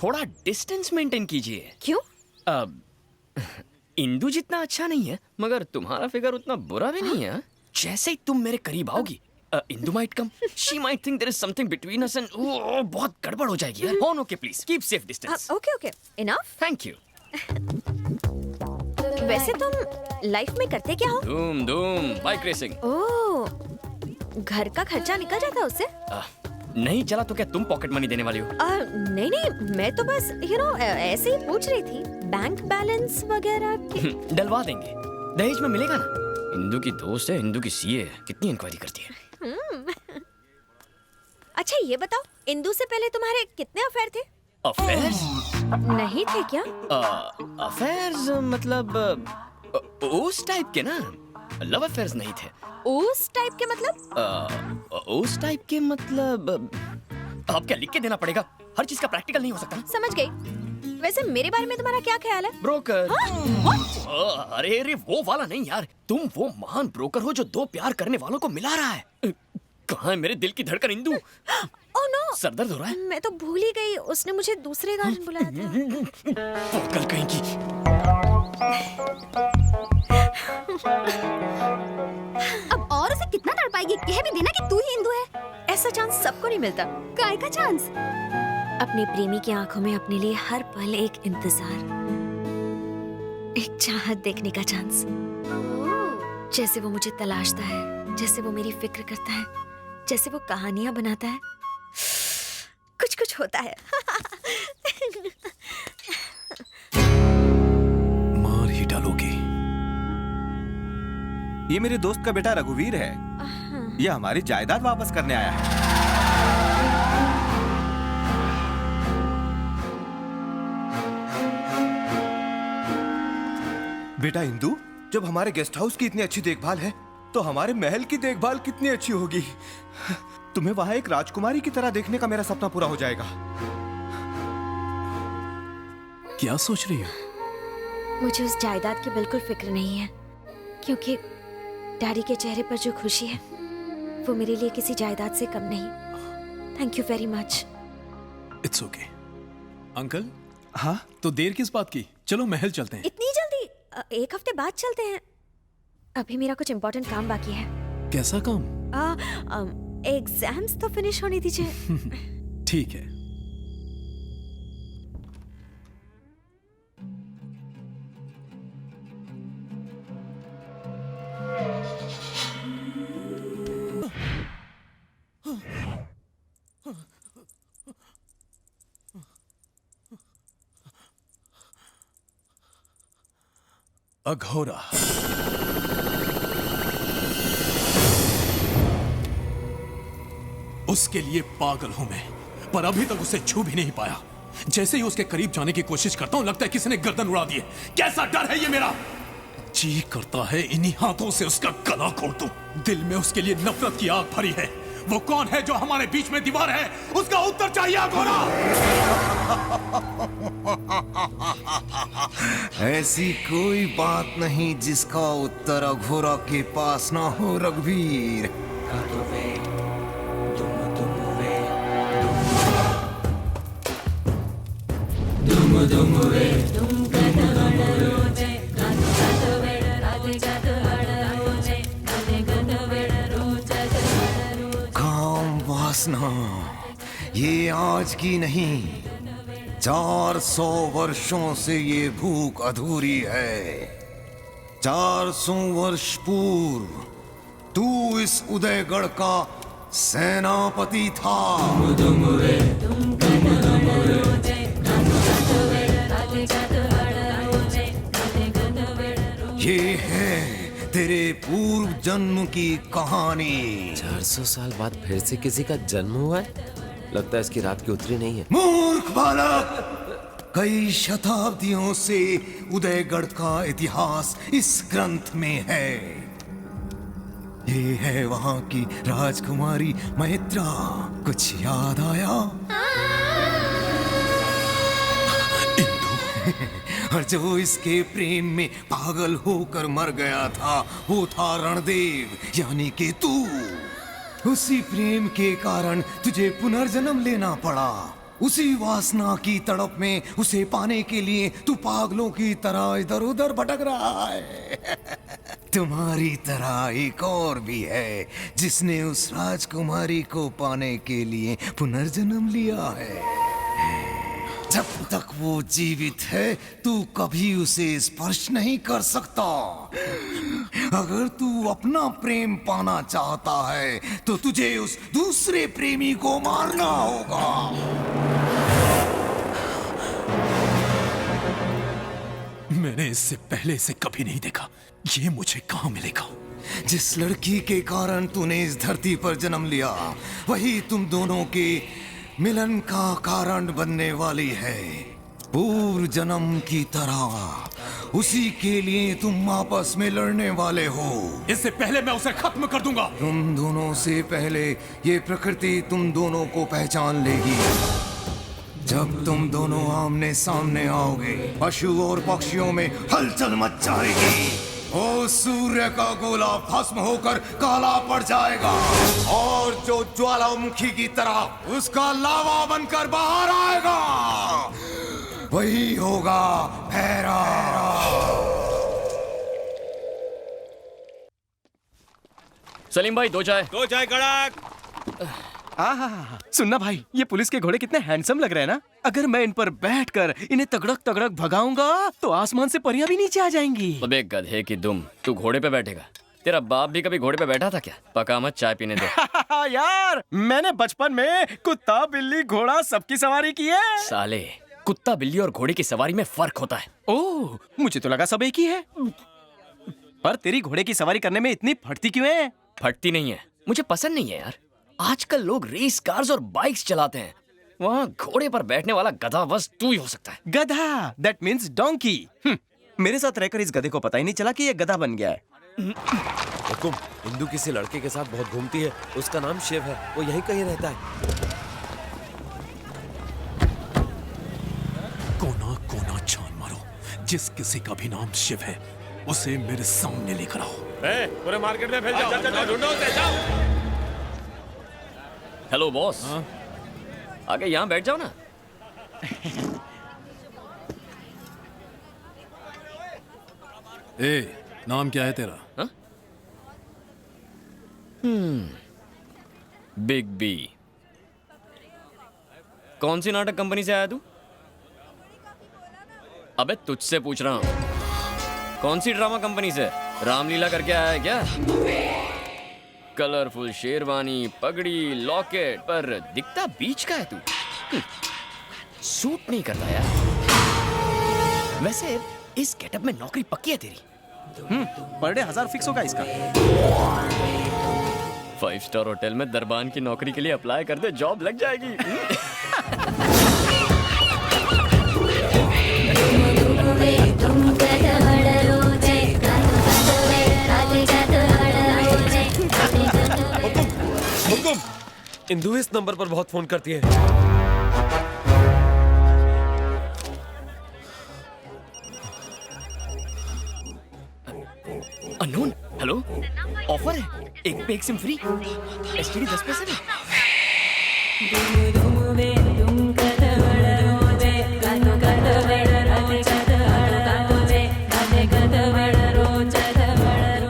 थोड़ा distance maintain कीजिए। क्यों? अब इंदु जितना अच्छा नहीं है, मगर तुम्हारा फिगर उतना बुरा भी नहीं है। जैसे ही तुम मेरे करीब आओगी, Indu might come, she might think there is something between us and बहुत गड़बड़ हो जाएगी यार। On okay please keep safe distance. Okay okay enough. Thank you. वैसे तुम लाइफ में करते क्या हो? धूम धूम बाइक रेसिंग। ओह, घर का खर्चा निकल जाता है उससे? नहीं चला तो क्या तुम पॉकेट मनी देने वाली हो? नहीं नहीं, मैं तो बस ऐसे ही पूछ रही थी, बैंक बैलेंस वगैरह की। डलवा देंगे, दहेज में मिलेगा ना। इंदु की दोस्त है, इंदु की सीए है, कितनी इंक्वायरी करती है। अच्छा ये बताओ, इंदु से पहले तुम्हारे कितने अफेयर थे? अफेयर्स? नहीं थे क्या? अफेयर्स मतलब उस टाइप के ना, लव अफेयर्स नहीं थे। उस टाइप के मतलब? उस टाइप के मतलब अब क्या लिख के देना पड़ेगा? हर चीज का प्रैक्टिकल नहीं हो सकता ना। समझ गई। वैसे मेरे बारे में तुम्हारा क्या ख्याल है? ब्रोकर। What? अरे वो वाला नहीं यार, तुम वो महान ब्रोकर हो जो दो प्यार करने वालों को मिला रहा है। कहाँ है मेरे दिल की धड़कन इंदु? ओह नो, सर दर्द हो रहा है? मैं तो भूल ही गई, उसने मुझे दूसरे गार्डन बुलाया था। कल कहीं की। अब और उसे कितना तड़पाएगी? कह भी देना कि तू ही इंदु है। ऐसा चांस सबको नहीं मिलता। काय का चांस? अपने प्रेमी की आंखों में अपने लिए हर पल एक इंतजार, एक चाहत देखने का चांस। जैसे वो मुझे तलाशता है, जैसे वो मेरी फिक्र करता है, जैसे वो कहानियां बनाता है, कुछ कुछ होता है। मार ही डालोगी। ये मेरे दोस्त का बेटा रघुवीर है। ये हमारी जायदाद वापस करने आया है। बेटा इंदु, जब हमारे गेस्ट हाउस की इतनी अच्छी देखभाल है, तो हमारे महल की देखभाल कितनी अच्छी होगी। तुम्हें वहां एक राजकुमारी की तरह देखने का मेरा सपना पूरा हो जाएगा। क्या सोच रही हो? मुझे उस जायदाद की बिल्कुल फिक्र नहीं है, क्योंकि डैडी के चेहरे पर जो खुशी है वो मेरे लिए किसी जायदाद से कम नहीं। Thank you very much. It's okay. Uncle, हाँ? तो देर किस बात की? चलो महल चलते हैं। इतनी जल्दी? एक हफ्ते बाद चलते हैं। अभी मेरा कुछ इम्पोर्टेंट काम बाकी है। कैसा काम? एग्जाम्स तो फिनिश होने दीजिए। ठीक है। अघोरा। उसके लिए पागल हूं मैं, पर अभी तक उसे छू भी नहीं पाया। जैसे ही उसके करीब जाने की कोशिश करता हूं, लगता है किसी ने गर्दन उड़ा दी है। कैसा डर है ये मेरा! जी करता है इन्हीं हाथों से उसका गला काट दूं। दिल में उसके लिए नफरत की आग भरी है। वो कौन है जो हमारे बीच में दीवार है? उसका उत्तर चाहिए अघोरा। ऐसी कोई बात नहीं जिसका उत्तर अघोरा के पास ना हो रघुवीर। काम वासना ये आज की नहीं, 400 वर्षों से ये भूख अधूरी है। 400 वर्ष पूर्व तू इस उदयगढ़ का सेनापति था। ये है तेरे पूर्व जन्म की कहानी। 400 साल बाद फिर से किसी का जन्म हुआ है। लगता है इसकी रात की उतरी नहीं है। मूर्ख बालक, कई शताब्दियों से उदयगढ़ का इतिहास इस ग्रंथ में है। ये है वहां की राजकुमारी मैत्रा। कुछ याद आया? और जो इसके प्रेम में पागल होकर मर गया था, वो था रणदेव, यानी कि तू। उसी प्रेम के कारण तुझे पुनर्जन्म लेना पड़ा। उसी वासना की तड़प में उसे पाने के लिए तू पागलों की तरह इधर उधर भटक रहा है। तुम्हारी तरह एक और भी है जिसने उस राजकुमारी को पाने के लिए पुनर्जन्म लिया है। जब तक वो जीवित है तू कभी उसे स्पर्श नहीं कर सकता। अगर तू अपना प्रेम पाना चाहता है तो तुझे उस दूसरे प्रेमी को मारना होगा। मैंने इससे पहले इसे कभी नहीं देखा। ये मुझे कहाँ मिलेगा? जिस लड़की के कारण तूने इस धरती पर जन्म लिया वही तुम दोनों के मिलन का कारण बनने वाली है। पूर्व जन्म की तरह उसी के लिए तुम आपस में लड़ने वाले हो। इससे पहले मैं उसे खत्म कर दूंगा। तुम दोनों से पहले ये प्रकृति तुम दोनों को पहचान लेगी। जब तुम दोनों आमने सामने आओगे पशु और पक्षियों में हलचल मच जाएगी। ओ सूर्य का गोला भस्म होकर काला पड़ जाएगा और जो ज्वालामुखी की तरह उसका लावा बनकर बाहर आएगा वही होगा भैरा। सलीम भाई, 2 चाय। दो चाय कड़क। सुनना भाई, ये पुलिस के घोड़े कितने हैंडसम लग रहे हैं ना। अगर मैं इन पर बैठकर इन्हें तगड़क तगड़क भगाऊंगा तो आसमान से परियां भी नीचे आ जाएंगी। अबे गधे की दुम, तू घोड़े पे बैठेगा? तेरा बाप भी कभी घोड़े पे बैठा था क्या? पका मत, चाय पीने दे। यार, मैंने बचपन में कुत्ता बिल्ली घोड़ा सबकी सवारी की है। साले, कुत्ता बिल्ली और घोड़े की सवारी में फर्क होता है। ओह, मुझे तो लगा सब एक ही है। पर तेरी घोड़े की सवारी करने में इतनी फटती क्यों है? फटती नहीं है, मुझे पसंद नहीं है यार। आजकल लोग रेस कार्स और बाइक्स चलाते हैं, वहाँ घोड़े पर बैठने वाला गधा बस तू ही हो सकता है। गधा, दैट मीन्स डोंकी। मेरे साथ रहकर इस गधे को पता ही नहीं चला कि ये गधा बन गया है। हुकुम, इंदु किसी लड़के के साथ बहुत घूमती है। उसका नाम शिव है, वो यहीं कहीं रहता है। कोना कोना छान मारो, जिस किसी का भी नाम शिव है उसे मेरे सामने लेकर आओ। पूरे मार्केट में फैल जाओ, ढूंढो उसे, जाओ। हेलो बॉस, आगे यहाँ बैठ जाओ ना। ए, नाम क्या है तेरा? हाँ? Big B. कौन सी नाटक कंपनी से आया तू? अबे तुझसे पूछ रहा हूँ, कौन सी ड्रामा कंपनी से? रामलीला करके आया है क्या? कलरफुल शेरवानी, पगड़ी, लॉकेट, पर दिखता बीच का है तू। सूट नहीं करता यार। वैसे इस गेटअप में नौकरी पक्की है तेरी? पर डे 1000 फिक्स होगा इसका। 5 स्टार होटल में दरबान की नौकरी के लिए अप्लाई कर दे, जॉब लग जाएगी। हुकुम, इंदु इस नंबर पर बहुत फोन करती है। अननोन, हेलो, ऑफर है, एक पे एक सिम फ्री, एसटीडी 10 पैसे में।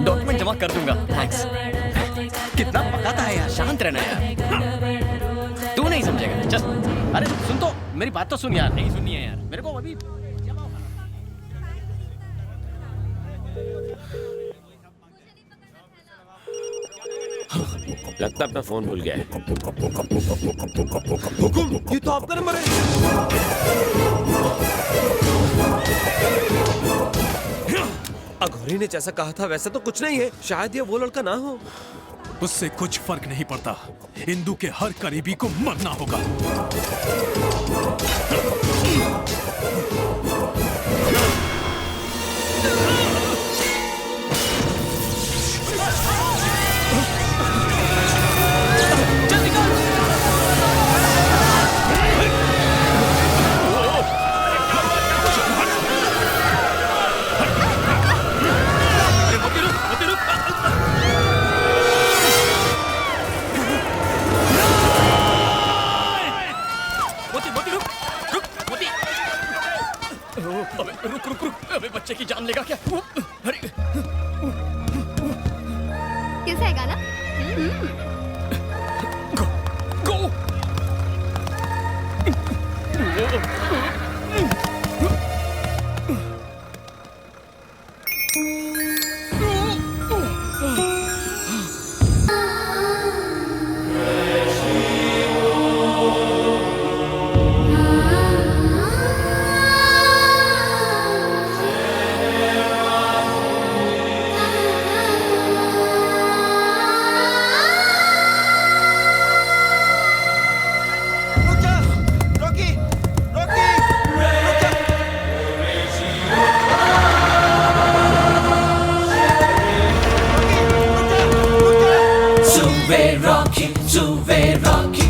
डॉक्यूमेंट जमा कर दूंगा, थैंक्स। कितना पकाता है यार। शांत रहना यार, तू नहीं समझेगा। चल। अरे सुन तो, मेरी बात तो सुन यार। नहीं सुननी है यार। मेरे को अभी लगता है अपना फोन भूल गया है। हुकुम, ये तो आपका नंबर है। अघोरी ने जैसा कहा था वैसा तो कुछ नहीं है। शायद ये वो लड़का ना हो। उससे कुछ फर्क नहीं पड़ता। इंदु के हर करीबी को मरना होगा। क्या अरे कैसा है गाना? गो रॉकी रॉकी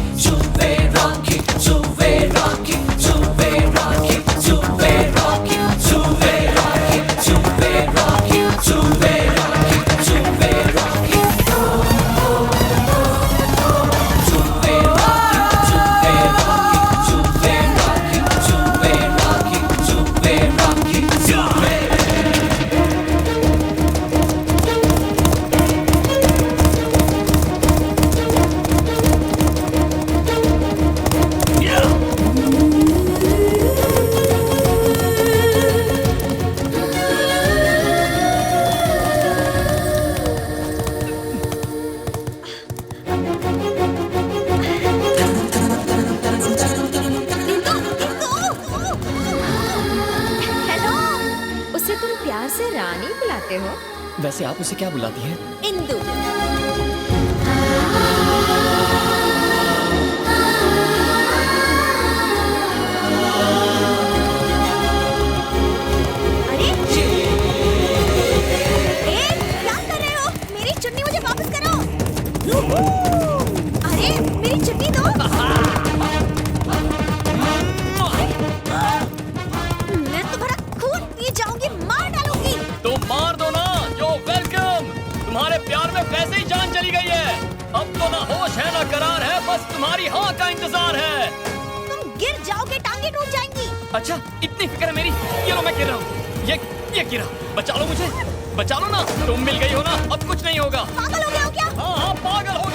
उसे तुम प्यार से रानी बुलाते हो? वैसे आप उसे क्या बुलाती हैं? इंदु। अरे क्या कर रहे हो? मेरी चुन्नी मुझे वापस करो। अरे मेरी चुन्नी दो। मैं तुम्हारा खून पी जाऊंगी, मार डालूंगी। तो मार दो ना। यो वेलकम। तुम्हारे प्यार में वैसे ही जान चली गई है। अब तो ना होश है ना करार है, बस तुम्हारी हाँ का इंतजार है। तुम गिर जाओगे, टांगे टूट जाएंगी। अच्छा इतनी फिक्र है मेरी। ये लो मैं गिर रहा हूँ। ये गिरा। बचा लो मुझे, बचा लो ना। तुम मिल गई हो ना, अब कुछ नहीं होगा। पागल हो गया हो क्या? हाँ हाँ पागल हो